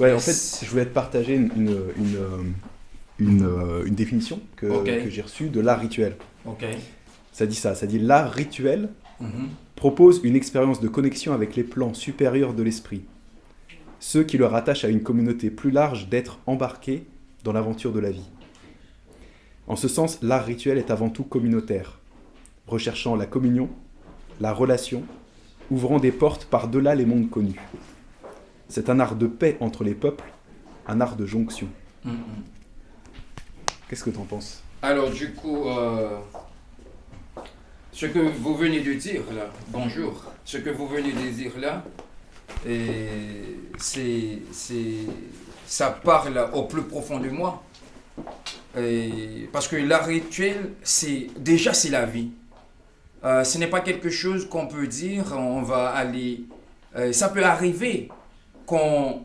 Ouais, en fait, Yes. je voulais te partager une définition Ok, que j'ai reçue de l'art rituel. ok. Ça dit l'art rituel Mhm. propose une expérience de connexion avec les plans supérieurs de l'esprit, ceux qui le rattachent à une communauté plus large d'êtres embarqués dans l'aventure de la vie. En ce sens, l'art rituel est avant tout communautaire, recherchant la communion, la relation, ouvrant des portes par-delà les mondes connus. C'est un art de paix entre les peuples, un art de jonction. Mhm. Qu'est-ce que t'en penses? Alors, du coup, ce que vous venez de dire là, bonjour, ce que vous venez de dire là, c'est, ça parle au plus profond de moi. Parce que l'art rituel, c'est la vie. Ce n'est pas quelque chose qu'on peut dire, on va aller. Ça peut arriver qu'on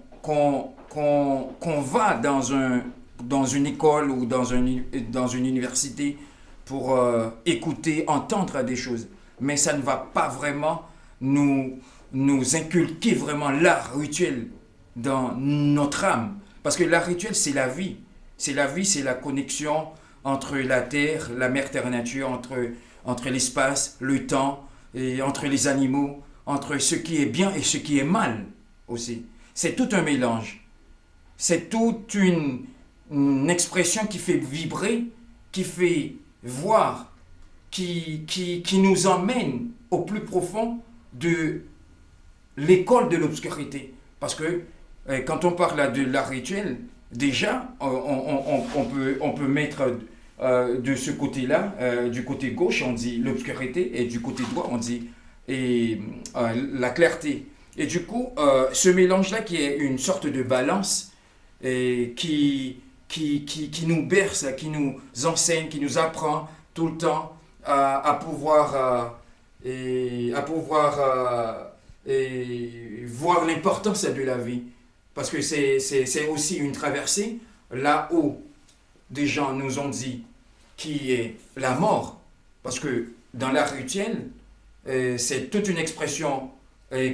va dans une école ou dans une université pour écouter, entendre des choses. Mais ça ne va pas vraiment nous inculquer vraiment l'art rituel dans notre âme. Parce que l'art rituel, c'est la vie. C'est la vie, c'est la connexion entre la terre, la mère terre nature, entre l'espace, le temps, et entre les animaux, entre ce qui est bien et ce qui est mal aussi. C'est tout un mélange. C'est toute une expression qui fait vibrer, qui fait voir, qui nous emmène au plus profond de l'école de l'obscurité. Parce que quand on parle de l'art rituel, déjà, on peut mettre de ce côté-là, du côté gauche, on dit l'obscurité, et du côté droit, on dit la clarté. Et du coup, ce mélange-là qui est une sorte de balance, et qui nous berce, qui nous enseigne, qui nous apprend tout le temps à pouvoir, à pouvoir voir l'importance de la vie. Parce que c'est aussi une traversée là où des gens nous ont dit qui est la mort. Parce que dans l'art rituel, c'est toute une expression,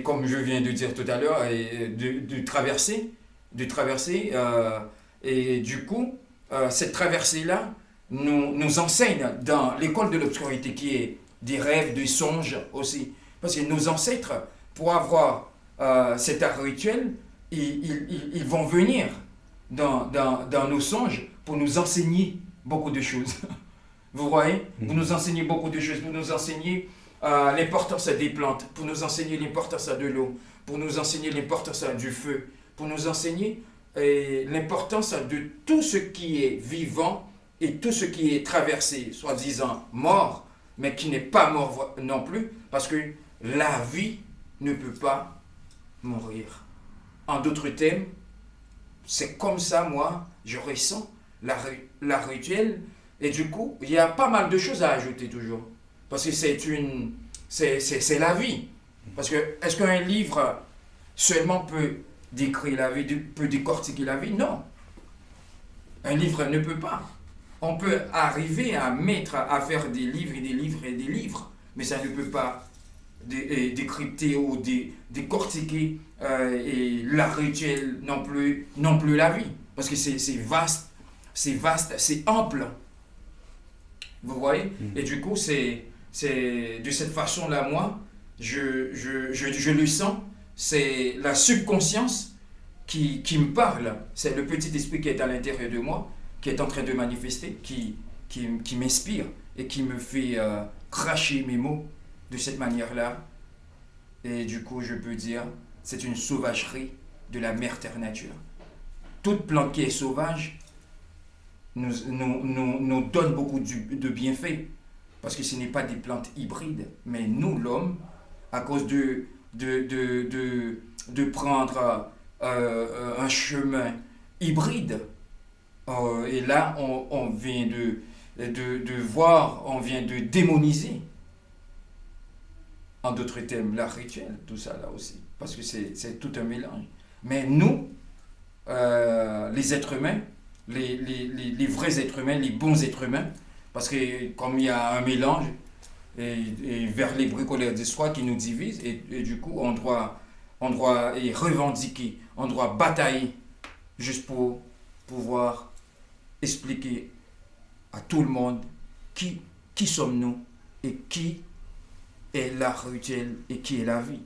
comme je viens de dire tout à l'heure, de traverser. De traverser et du coup, cette traversée-là nous enseigne dans l'école de l'obscurité qui est des rêves, des songes aussi. Parce que nos ancêtres, pour avoir cet art rituel, ils vont venir dans nos songes pour nous enseigner beaucoup de choses. Vous voyez? Pour nous enseigner beaucoup de choses, pour nous enseigner l'importance des plantes, pour nous enseigner l'importance de l'eau, pour nous enseigner l'importance du feu, pour nous enseigner l'importance de tout ce qui est vivant et tout ce qui est traversé, soi-disant mort, mais qui n'est pas mort non plus, parce que la vie ne peut pas mourir. En d'autres termes, c'est comme ça, moi, je ressens la rituel. Et du coup, il y a pas mal de choses à ajouter toujours. Parce que c'est la vie. Parce que, est-ce qu'un livre seulement peut décrire la vie, peut décortiquer la vie? Non. Un livre ne peut pas. On peut arriver à mettre, à faire des livres et des livres et des livres, mais ça ne peut pas décrypter ou décortiquer et la rituel non plus la vie. Parce que c'est vaste, c'est ample. Vous voyez? Et du coup, c'est de cette façon-là, moi, je le sens. C'est la subconscience qui me parle. C'est le petit esprit qui est à l'intérieur de moi, qui est en train de manifester, qui m'inspire et qui me fait cracher mes mots de cette manière-là. Et du coup, je peux dire, c'est une sauvagerie de la mère terre nature. Toute plante qui est sauvage nous donne beaucoup de bienfaits. Parce que ce n'est pas des plantes hybrides. Mais nous, l'homme, à cause de prendre un chemin hybride, et là, on vient de voir, on vient de démoniser, en d'autres termes, l'art rituel, tout ça là aussi. Parce que c'est tout un mélange. Mais nous, les êtres humains, les vrais êtres humains, les bons êtres humains, parce que comme il y a un mélange, et vers les bricoleurs d'histoire qui nous divisent, et du coup, on doit et revendiquer, on doit batailler juste pour pouvoir expliquer à tout le monde qui sommes-nous et qui est l'art rituel et qui est la vie.